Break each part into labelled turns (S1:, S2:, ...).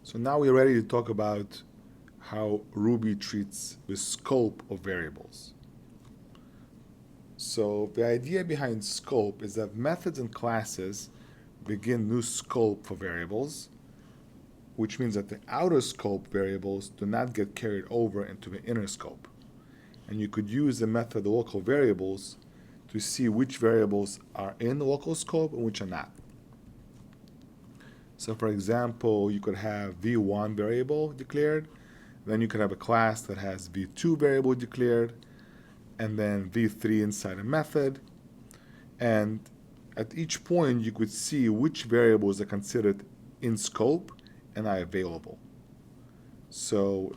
S1: So now we're ready to talk about how Ruby treats the scope of variables. So the idea behind scope is that methods and classes begin new scope for variables, which means that the outer scope variables do not get carried over into the inner scope. And you could use the method local variables to see which variables are in the local scope and which are not. So for example, you could have v1 variable declared, then you could have a class that has v2 variable declared, and then v3 inside a method. And at each point, you could see which variables are considered in scope and are available. So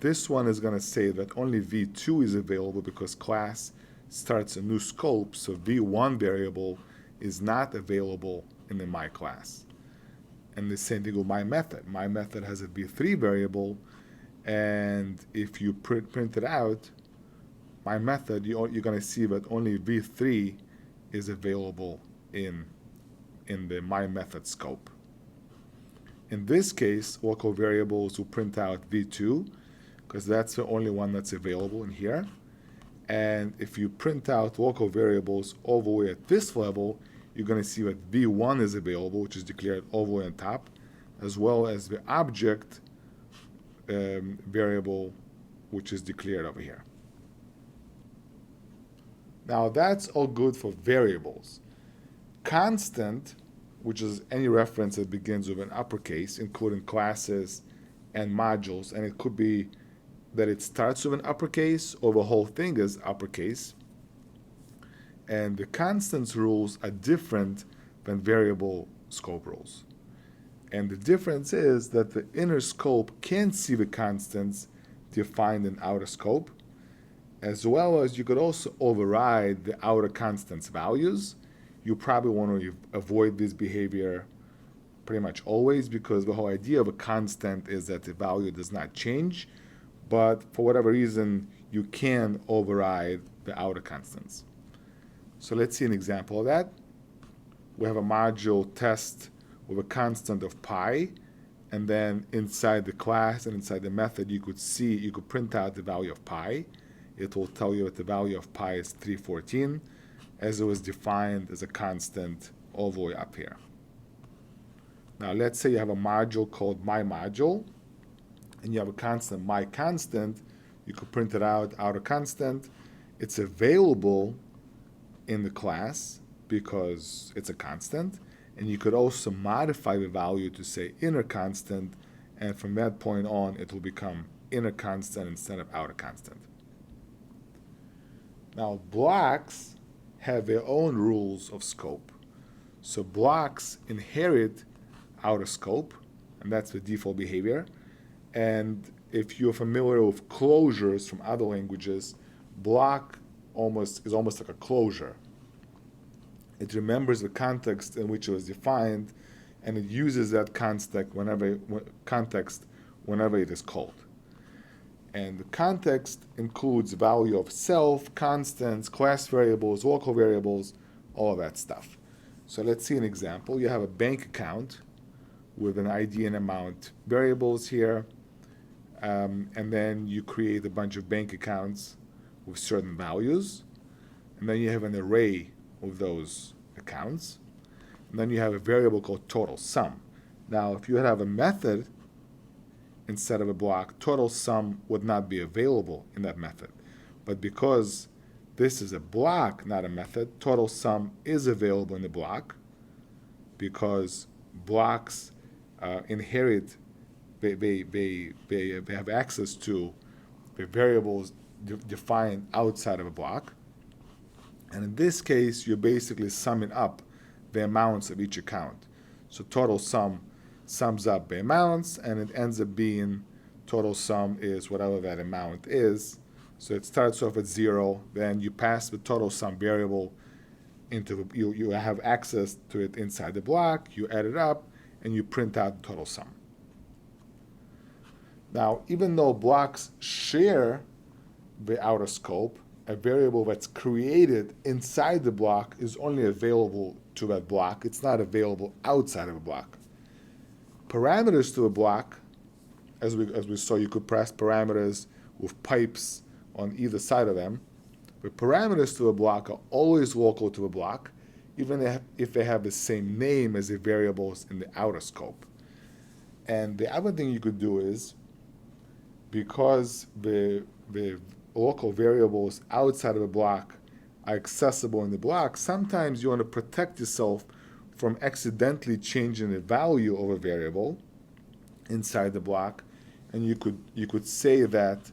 S1: this one is going to say that only v2 is available because class starts a new scope, so v1 variable is not available in the my class. And the same thing with my method. My method has a v3 variable, and if you print it out, my method, you're going to see that only v3 is available in the my method scope. In this case, local variables will print out v2 because that's the only one that's available in here. And if you print out local variables all the way at this level, you're going to see that v1 is available, which is declared all the way on top, as well as the object variable, which is declared over here. Now that's all good for variables. Constant, which is any reference that begins with an uppercase, including classes and modules, and it could be that it starts with an uppercase or the whole thing is uppercase. And the constants rules are different than variable scope rules. And the difference is that the inner scope can see the constants defined in outer scope, as well as you could also override the outer constants values. You probably want to avoid this behavior pretty much always because the whole idea of a constant is that the value does not change, but for whatever reason, you can override the outer constants. So let's see an example of that. We have a module test with a constant of pi, and then inside the class and inside the method, you could print out the value of pi. It will tell you that the value of pi is 314, as it was defined as a constant all the way up here. Now let's say you have a module called myModule, and you have a constant myConstant. You could print it out, outer constant. It's available in the class because it's a constant, and you could also modify the value to say inner constant, and from that point on it will become inner constant instead of outer constant. Now blocks have their own rules of scope. So blocks inherit outer scope, and that's the default behavior. And if you're familiar with closures from other languages, block is almost like a closure. It remembers the context in which it was defined, and it uses that context whenever it is called. And the context includes value of self, constants, class variables, local variables, all of that stuff. So let's see an example. You have a bank account with an ID and amount variables here, and then you create a bunch of bank accounts with certain values, and then you have an array of those accounts, and then you have a variable called total sum. Now, if you have a method instead of a block, total sum would not be available in that method. But because this is a block, not a method, total sum is available in the block because blocks inherit, they have access to the variables defined outside of a block. And in this case, you're basically summing up the amounts of each account. So total sum sums up the amounts, and it ends up being total sum is whatever that amount is. So it starts off at 0, then you pass the total sum variable into you have access to it inside the block, you add it up, and you print out the total sum. Now, even though blocks share the outer scope, a variable that's created inside the block is only available to that block. It's not available outside of a block. parameters to a block, as we saw, you could pass parameters with pipes on either side of them. But parameters to a block are always local to a block, even if they have the same name as the variables in the outer scope. And the other thing you could do is, because the local variables outside of a block are accessible in the block, sometimes you want to protect yourself from accidentally changing the value of a variable inside the block, and you could say that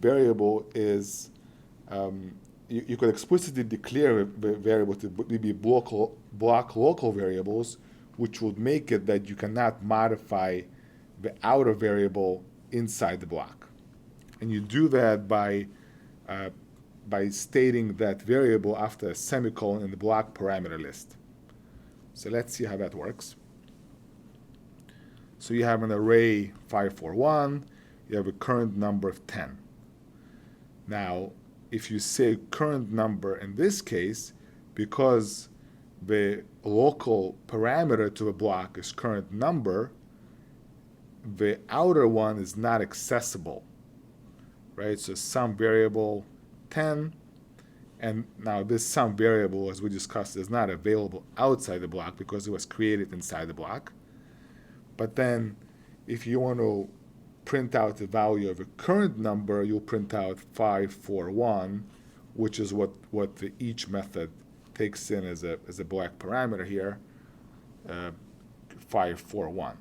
S1: variable is you could explicitly declare the variable to be block local variables, which would make it that you cannot modify the outer variable inside the block. And you do that by stating that variable after a semicolon in the block parameter list. So let's see how that works. So you have an array 541, you have a current number of 10. Now, if you say current number in this case, because the local parameter to a block is current number, the outer one is not accessible, right? So some variable 10, and now this some variable, as we discussed, is not available outside the block because it was created inside the block. But then if you want to print out the value of a current number, you'll print out 541, which is what the each method takes in as a block parameter here, 541.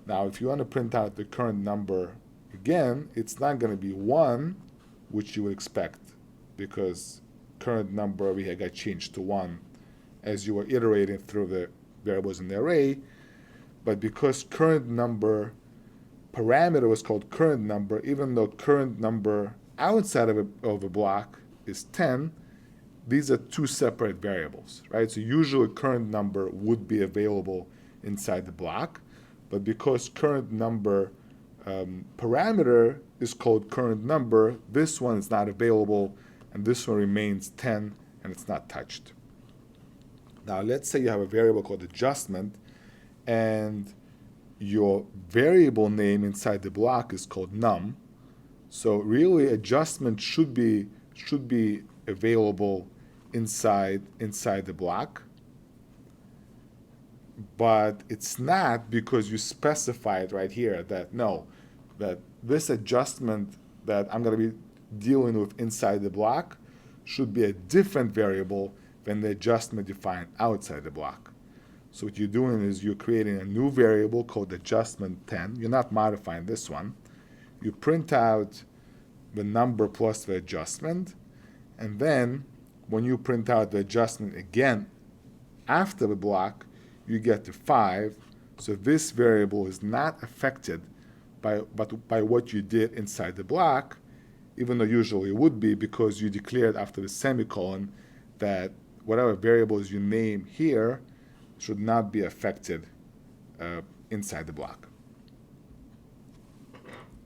S1: Now, if you want to print out the current number again, it's not going to be 1, which you would expect, because current number over here got changed to 1 as you were iterating through the variables in the array. But because current number parameter was called current number, even though current number outside of a block is 10, these are two separate variables, right? So usually current number would be available inside the block, but because current number parameter is called current number, this one is not available, and this one remains 10, and it's not touched. Now let's say you have a variable called adjustment, and your variable name inside the block is called num. So really, adjustment should be available inside the block, but it's not, because you specified right here that no, that this adjustment that I'm going to be dealing with inside the block should be a different variable than the adjustment defined outside the block. So what you're doing is you're creating a new variable called adjustment 10. You're not modifying this one. You print out the number plus the adjustment, and then when you print out the adjustment again after the block, you get to 5. So this variable is not affected by what you did inside the block, even though usually it would be, because you declared after the semicolon that whatever variables you name here should not be affected inside the block.